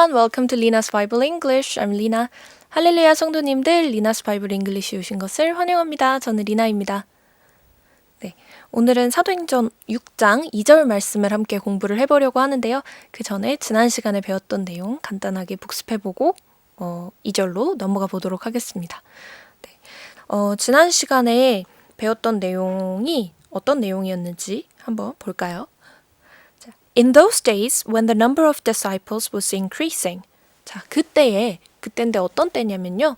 everyone, welcome to Lina's Bible English. I'm Lina. 할렐루야 성도님들, Lina's Bible English에 오신 것을 환영합니다. 저는 리나입니다. 네, 오늘은 사도행전 6장 2절 말씀을 함께 공부를 해보려고 하는데요. 그 전에 지난 시간에 배웠던 내용 간단하게 복습해보고 2절로 넘어가 보도록 하겠습니다. 네, 지난 시간에 배웠던 내용이 어떤 내용이었는지 한번 볼까요? In those days, when the number of disciples was increasing. 자, 그때인데 어떤 때냐면요.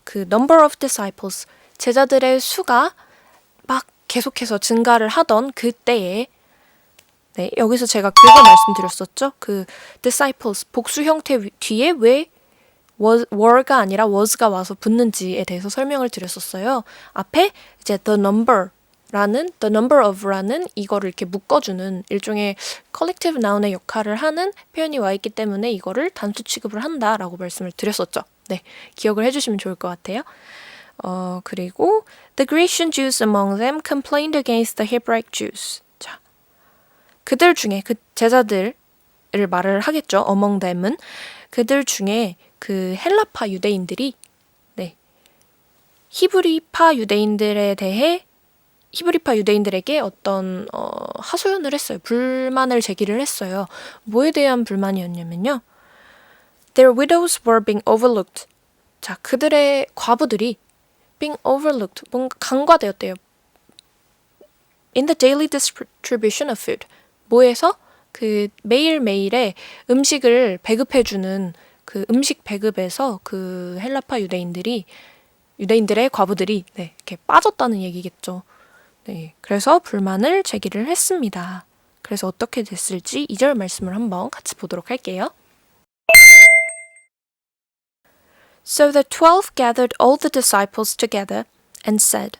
그 number of disciples, 제자들의 수가 막 계속해서 증가를 하던 그때에, 네, 여기서 제가 그걸 말씀드렸었죠. 그 disciples, 복수 형태 뒤에 왜 were가 아니라 was가 와서 붙는지에 대해서 설명을 드렸었어요. 앞에 이제 the number of라는 이거를 이렇게 묶어주는 일종의 collective noun의 역할을 하는 표현이 와 있기 때문에 이거를 단수 취급을 한다라고 말씀을 드렸었죠. 네, 기억을 해주시면 좋을 것 같아요. 그리고 the Grecian Jews among them complained against the Hebraic Jews. 자, 그들 중에 그 제자들을 말을 하겠죠. among them은 그들 중에 그 헬라파 유대인들이 히브리파 유대인들에게 어떤 하소연을 했어요. 불만을 제기를 했어요. 뭐에 대한 불만이었냐면요. Their widows were being overlooked. 자, 그들의 과부들이 being overlooked, 뭔가 간과되었대요. In the daily distribution of food. 뭐에서? 그 매일매일의 음식을 배급해주는 그 음식 배급에서 그 헬라파 유대인들의 과부들이 이렇게 빠졌다는 얘기겠죠. 네, 그래서 불만을 제기를 했습니다. 그래서 어떻게 됐을지 2절 말씀을 한번 같이 보도록 할게요. So the 12 gathered all the disciples together and said,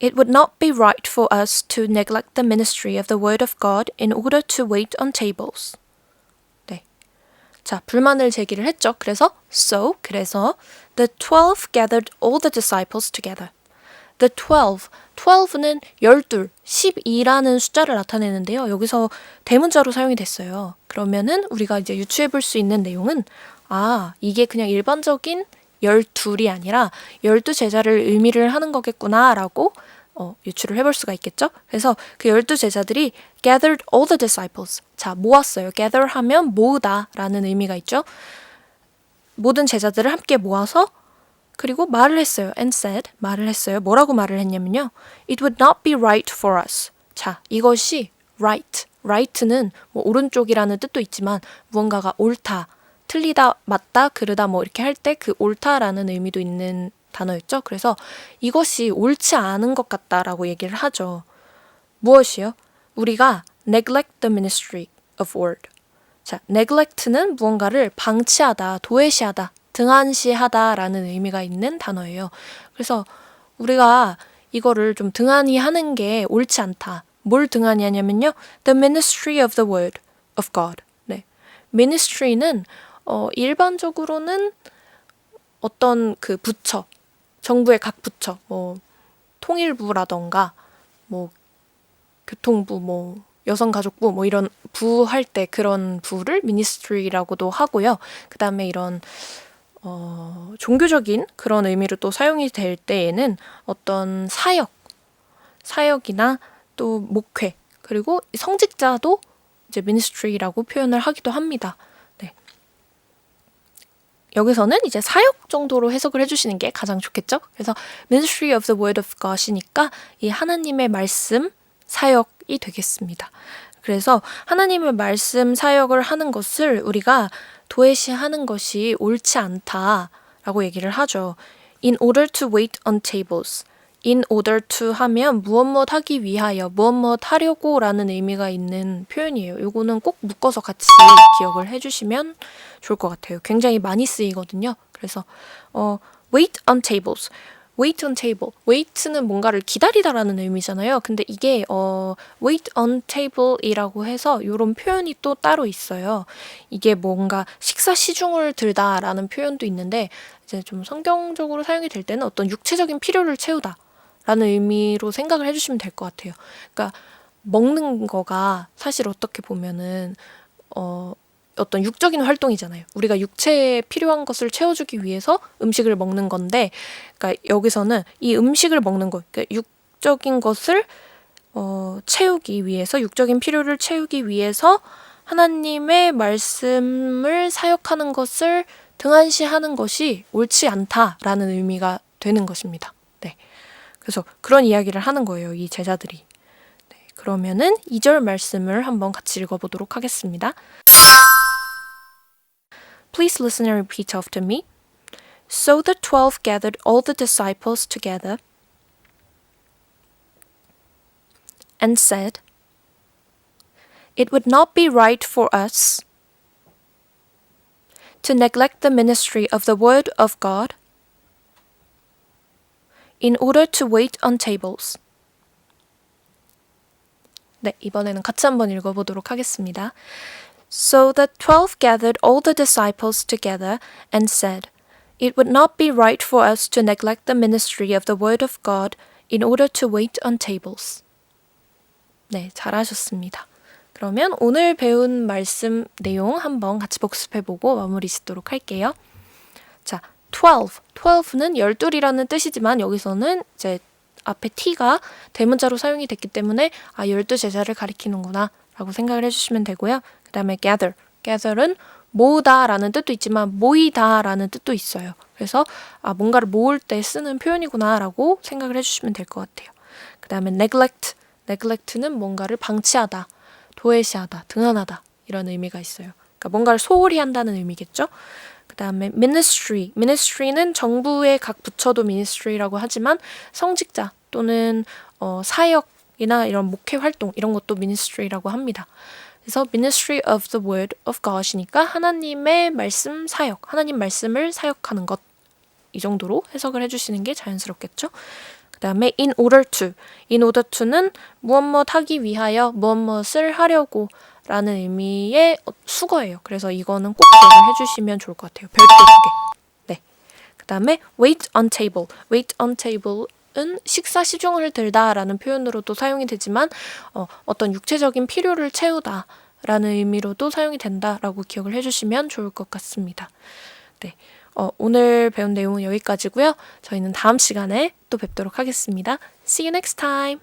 It would not be right for us to neglect the ministry of the word of God in order to wait on tables. 네. 자, 불만을 제기를 했죠. 그래서 the 12 gathered all the disciples together. The 12는 12, 12라는 숫자를 나타내는데요. 여기서 대문자로 사용이 됐어요. 그러면은 우리가 이제 유추해 볼 수 있는 내용은 이게 그냥 일반적인 12이 아니라 12제자를 의미를 하는 거겠구나라고 유추를 해볼 수가 있겠죠. 그래서 그 12제자들이 gathered all the disciples. 자, 모았어요. gather 하면 모으다라는 의미가 있죠. 모든 제자들을 함께 모아서 그리고 말을 했어요. And said, 말을 했어요. 뭐라고 말을 했냐면요. It would not be right for us. 자, 이것이 right. right는 뭐 오른쪽이라는 뜻도 있지만 무언가가 옳다, 틀리다, 맞다, 그르다 뭐 이렇게 할 때 그 옳다라는 의미도 있는 단어였죠. 그래서 이것이 옳지 않은 것 같다라고 얘기를 하죠. 무엇이요? 우리가 neglect the ministry of word. 자, neglect는 무언가를 방치하다, 도외시하다, 등한시하다라는 의미가 있는 단어예요. 그래서 우리가 이거를 좀 등한히 하는 게 옳지 않다. 뭘 등한히 하냐면요. The ministry of the word of God. 네. ministry는 일반적으로는 어떤 그 부처, 정부의 각 부처, 뭐 통일부라던가 뭐 교통부, 뭐 여성가족부 뭐 이런 부 할 때 그런 부를 ministry라고도 하고요. 그 다음에 이런 종교적인 그런 의미로 또 사용이 될 때에는 어떤 사역이나 또 목회, 그리고 성직자도 이제 ministry라고 표현을 하기도 합니다. 네. 여기서는 이제 사역 정도로 해석을 해주시는 게 가장 좋겠죠? 그래서 ministry of the word of God이니까 이 하나님의 말씀 사역이 되겠습니다. 그래서 하나님의 말씀 사역을 하는 것을 우리가 도외시하는 것이 옳지 않다라고 얘기를 하죠. In order to wait on tables. In order to 하면 무엇 하기 위하여, 무엇 하려고 라는 의미가 있는 표현이에요. 이거는 꼭 묶어서 같이 기억을 해주시면 좋을 것 같아요. 굉장히 많이 쓰이거든요. 그래서 wait on tables. wait on table. wait는 뭔가를 기다리다라는 의미잖아요. 근데 이게 wait on table이라고 해서 이런 표현이 또 따로 있어요. 이게 뭔가 식사 시중을 들다라는 표현도 있는데 이제 좀 성경적으로 사용이 될 때는 어떤 육체적인 필요를 채우다라는 의미로 생각을 해주시면 될 것 같아요. 그러니까 먹는 거가 사실 어떻게 보면은 어떤 육적인 활동이잖아요. 우리가 육체에 필요한 것을 채워주기 위해서 음식을 먹는 건데, 그러니까 여기서는 이 음식을 먹는 것, 그러니까 육적인 것을 채우기 위해서, 육적인 필요를 채우기 위해서 하나님의 말씀을 사역하는 것을 등한시하는 것이 옳지 않다라는 의미가 되는 것입니다. 네. 그래서 그런 이야기를 하는 거예요, 이 제자들이. 네. 그러면은 2절 말씀을 한번 같이 읽어보도록 하겠습니다. Please listen and repeat after me. So the 12 gathered all the disciples together and said, "It would not be right for us to neglect the ministry of the Word of God in order to wait on tables." 네, 이번에는 같이 한번 읽어보도록 하겠습니다. So the 12 gathered all the disciples together and said, "It would not be right for us to neglect the ministry of the Word of God in order to wait on tables." 네, 잘하셨습니다. 그러면 오늘 배운 말씀 내용 한번 같이 복습해보고 마무리 짓도록 할게요. 자, 12는 12이라는 뜻이지만 여기서는 이제 앞에 t가 대문자로 사용이 됐기 때문에 12제자를 가리키는구나 라고 생각을 해주시면 되고요. 그 다음에 gather은 모으다라는 뜻도 있지만 모이다라는 뜻도 있어요. 그래서 뭔가를 모을 때 쓰는 표현이구나 라고 생각을 해주시면 될 것 같아요. 그 다음에 neglect는 뭔가를 방치하다, 도외시하다, 등한하다 이런 의미가 있어요. 그러니까 뭔가를 소홀히 한다는 의미겠죠. 그 다음에 ministry는 정부의 각 부처도 ministry라고 하지만 성직자 또는 사역이나 이런 목회 활동 이런 것도 ministry라고 합니다. 그래서 ministry of the word of God이니까 하나님의 말씀 사역, 하나님 말씀을 사역하는 것 이 정도로 해석을 해주시는 게 자연스럽겠죠. 그 다음에 in order to는 무엇 하기 위하여 무엇을 하려고 라는 의미의 수거예요. 그래서 이거는 꼭 기억을 해주시면 좋을 것 같아요. 별도 2개. 네. 그 다음에 wait on table은 식사 시중을 들다라는 표현으로도 사용이 되지만 어떤 육체적인 필요를 채우다 라는 의미로도 사용이 된다라고 기억을 해주시면 좋을 것 같습니다. 네. 오늘 배운 내용은 여기까지고요. 저희는 다음 시간에 또 뵙도록 하겠습니다. See you next time!